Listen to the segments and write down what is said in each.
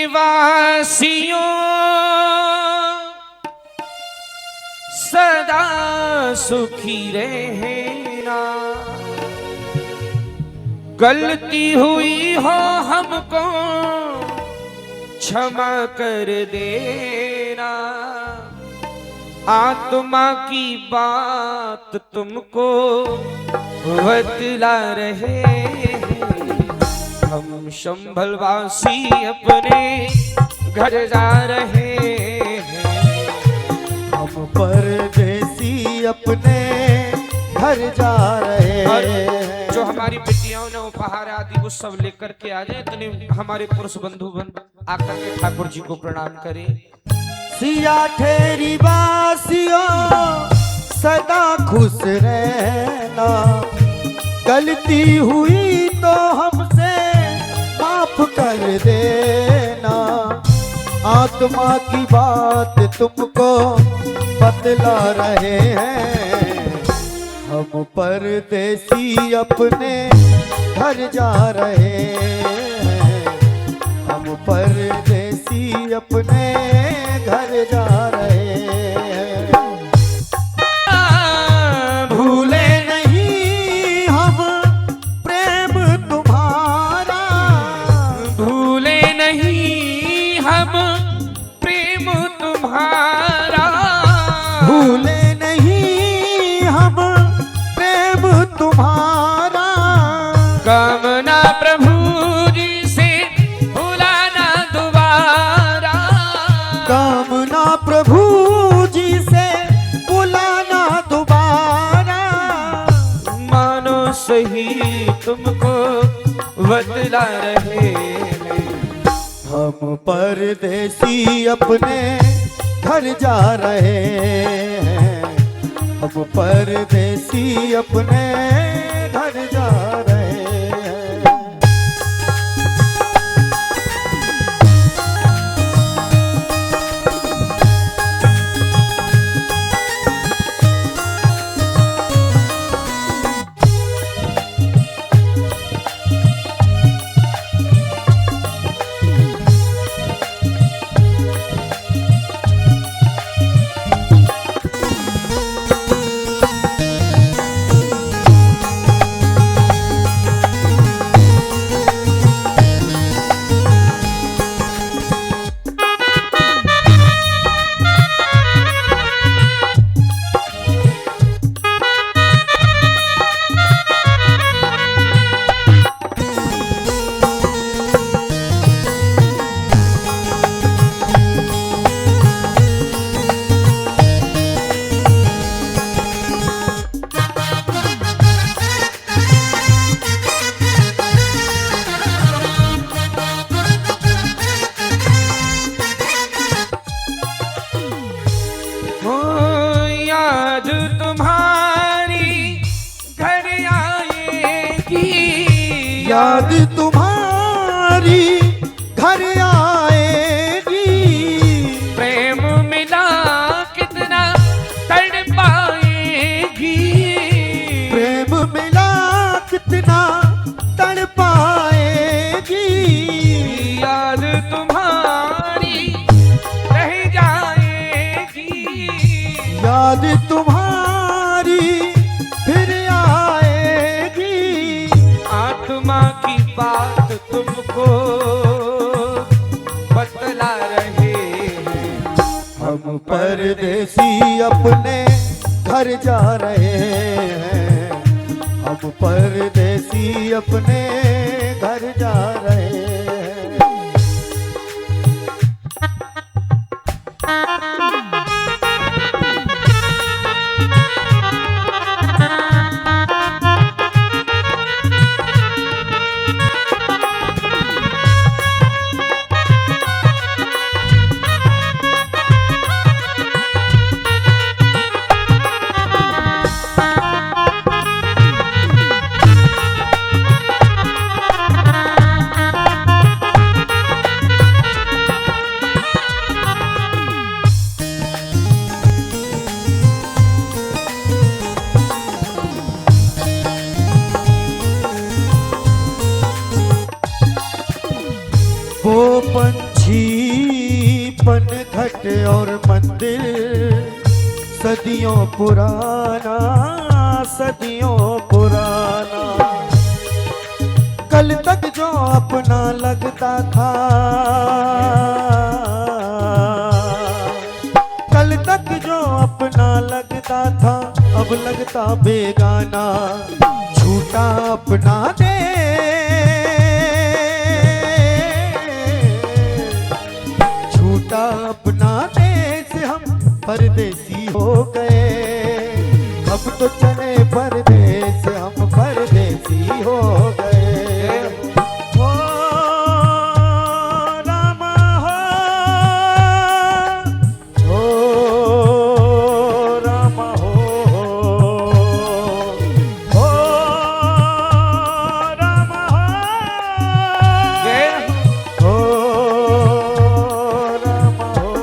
वासियों सदा सुखी रहना। गलती हुई हो हमको क्षमा कर देना। आत्मा की बात तुमको बतला रहे हैं। हम संभलवासी अपने घर जा रहे हैं। हम परदेसी अपने घर जा रहे हैं। जो हमारी बेटियों ने उपहार आदि वो सब लेकर के आ जाए। इतने हमारे पुरुष बंधु आकर के ठाकुर जी को प्रणाम करें। सिया ठेरी वासियों सदा खुश रहना। गलती हुई तो हमसे माफ कर देना। आत्मा की बात तुमको बतला रहे हैं। हम परदेसी अपने घर जा रहे हैं। हम परदेसी अपने घर जा रहे हैं। भूले नहीं हम प्रेम तुम्हारा। भूले नहीं हम प्रेम तुम्हारा। भूले नहीं हम प्रेम तुम्हारा। कामना प्रभु जी से भुलाना दोबारा। कामना प्रभु जी से बुलाना दोबारा। मानो सही तुमको बतला रहे हैं। हम परदेसी अपने घर जा रहे हैं। हम परदेसी अपने घर जा रहे हैं। याद तुम्हारी घर आएगी। याद तुम्हारी घर आएगी। प्रेम मिला कितना तड़पाएगी। प्रेम मिला कितना तड़पाएगी। याद तुम्हारी रह जाएगी। याद तुम्हारी फिर आएगी। आत्मा की बात तुमको बतला रहे हैं। हम परदेसी अपने घर जा रहे हैं। हम परदेसी अपने घर जा रहे हैं। वो पंछी कामाक्षी पनघट और मंदिर सदियों पुराना, सदियों पुराना। कल तक जो अपना लगता था, कल तक जो अपना लगता था, अब लगता बेगाना। झूठा अपना दे, झूठा अपना देश हम परदेसी हो गए। अब तो चले परदेस, हम परदेसी हो गए। हो रामा हो रामा हो रामा हो रामा हो।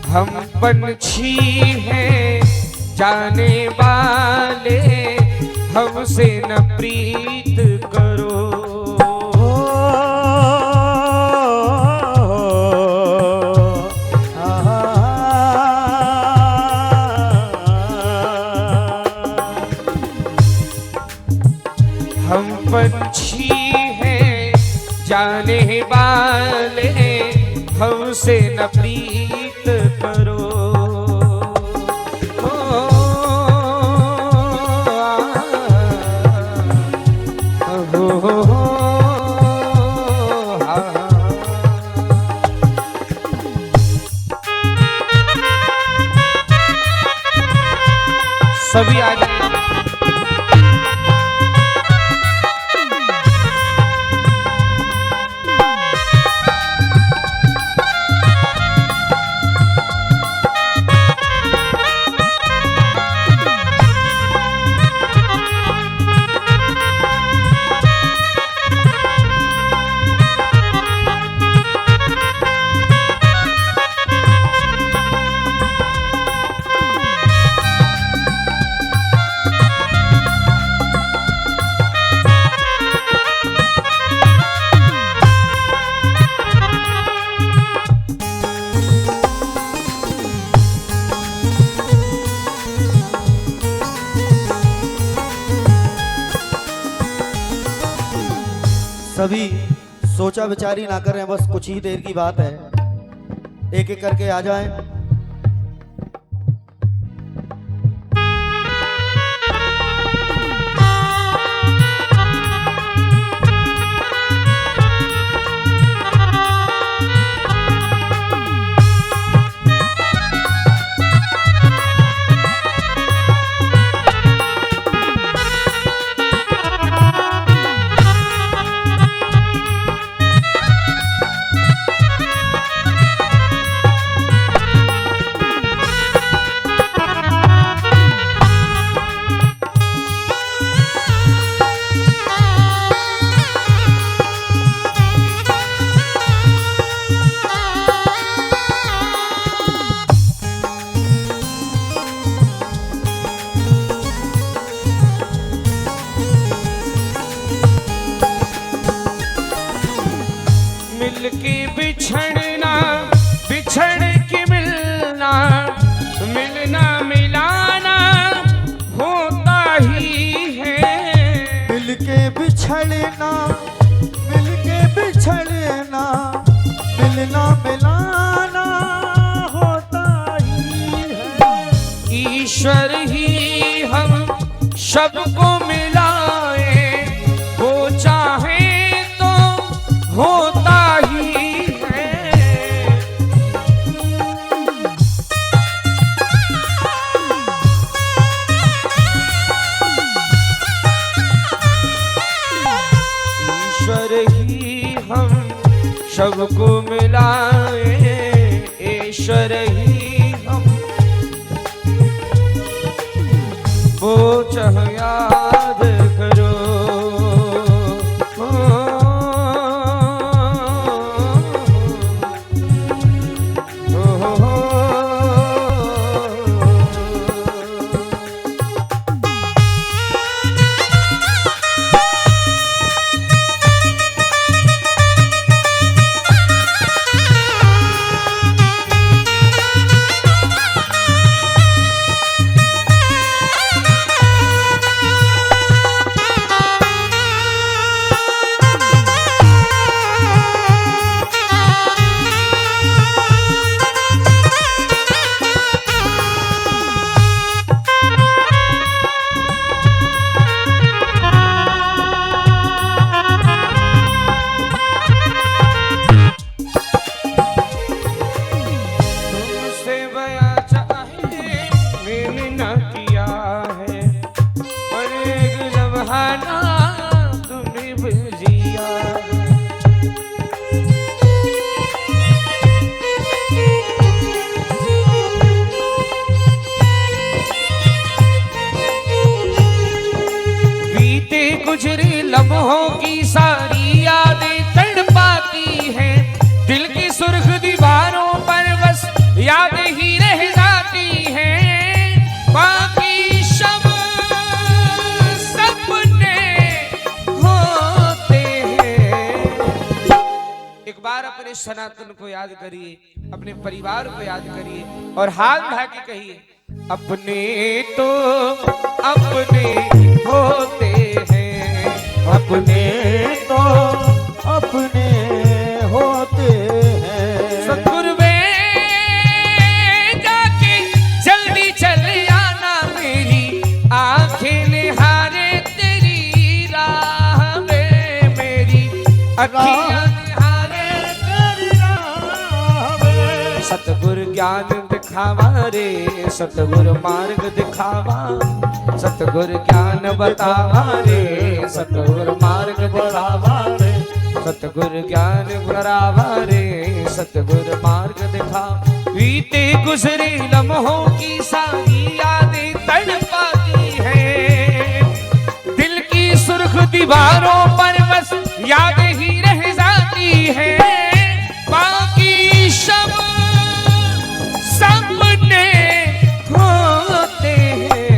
हम पंछी हैं जाने वाले, हमसे न प्रीत करो। हम पंछी हैं जाने वाले, हमसे न प्रीत करो। सभी आ जाए। सभी सोचा विचारी ना करें, बस कुछ ही देर की बात है। एक एक करके आ जाएं। मिलके बिछड़ना, बिछड़ के मिलना, मिलना मिलाना होता ही है। मिलके बिछड़ना, मिलके बिछड़ना, मिलना मिलाना होता ही है। ईश्वर ही हम सबको मिलाए, वो चाहे तो ईश्वर ही हम सबको मिलाए, ईश्वर ही हम वो चाह याद करो। गुजरे लम्हों की सारी यादें तड़पाती हैं, दिल की सुर्ख दीवारों पर बस यादें ही रह जाती हैं, बाकी सब सपने होते हैं। एक बार अपने सनातन को याद करिए, अपने परिवार को याद करिए और हाथ उठा के कहिए, अपने तो अपने होते हैं, अपने तो अपने होते हैं। सतगुरु वे जाके जल्दी चले आना, मेरी आंखें निहारे तेरी राह में, मेरी अखियां निहारे तेरी राह में। सतगुरु ज्ञान दिखावा रे, सतगुरु मार्ग दिखावा, सतगुरु ज्ञान बतावा रे, सतगुरु मार्ग बतावा रे, सतगुरु ज्ञान करावा रे, सतगुरु मार्ग दिखा। बीते गुजरे लम्हों की सारी यादें तड़पाती हैं, दिल की सुर्ख दीवारों पर बस यादें ही रह जाती हैं, बाकी सब सपने होते हैं।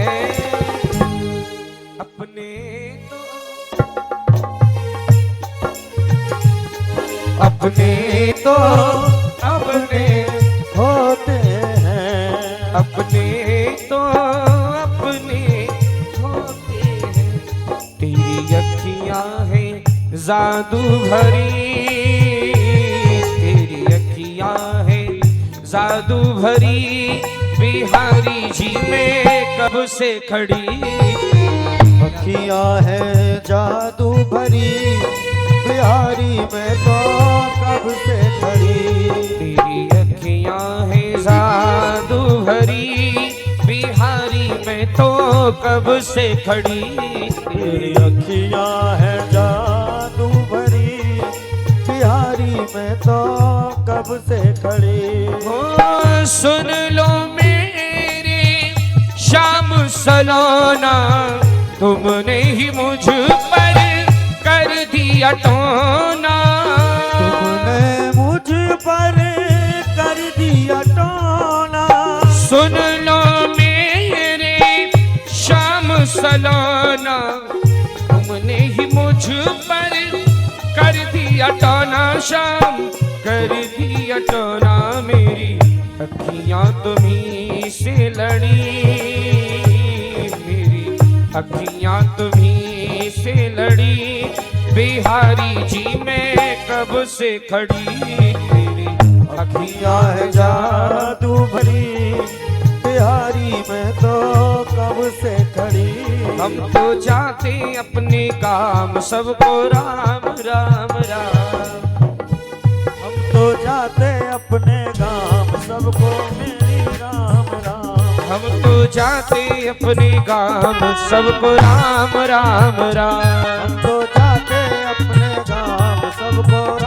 अपने तो अपने होते हैं, अपने तो अपने होते हैं। तेरी अखियां हैं जादू भरी, तेरी अखियां हैं जादू भरी, बिहारी जी में कब से खड़ी। अखियां है जादू भरी, बिहारी में तो कब से खड़ी। तेरी अखियां हैं जादू भरी, बिहारी में तो कब से खड़ी। तेरी अखियां है जादू भरी, बिहारी में तो कब से खड़ी। ओ सुन लो मेरे शाम सलोना, तुमने ही मुझ पर कर दिया टोना, तुमने मुझ पर कर दिया टोना। सुन लो मेरे शाम सलोना, तुमने ही मुझ पर कर दिया टोना, शाम कर दिया टोना। मेरी अखियां तुम्हीं से लड़ी, मेरी अखियां तुम्हीं से लड़ी, बिहारी जी में कब से खड़ी। तेरी अखियां है जादू भरी, बिहारी में तो कब से खड़ी। हम तो चाहते अपने काम सबको राम राम राम, हम तो जाते अपने गांव सबको मेरी राम राम। हम तो जाते अपने गांव सबको राम राम राम। हम तो जाते अपने गांव सबको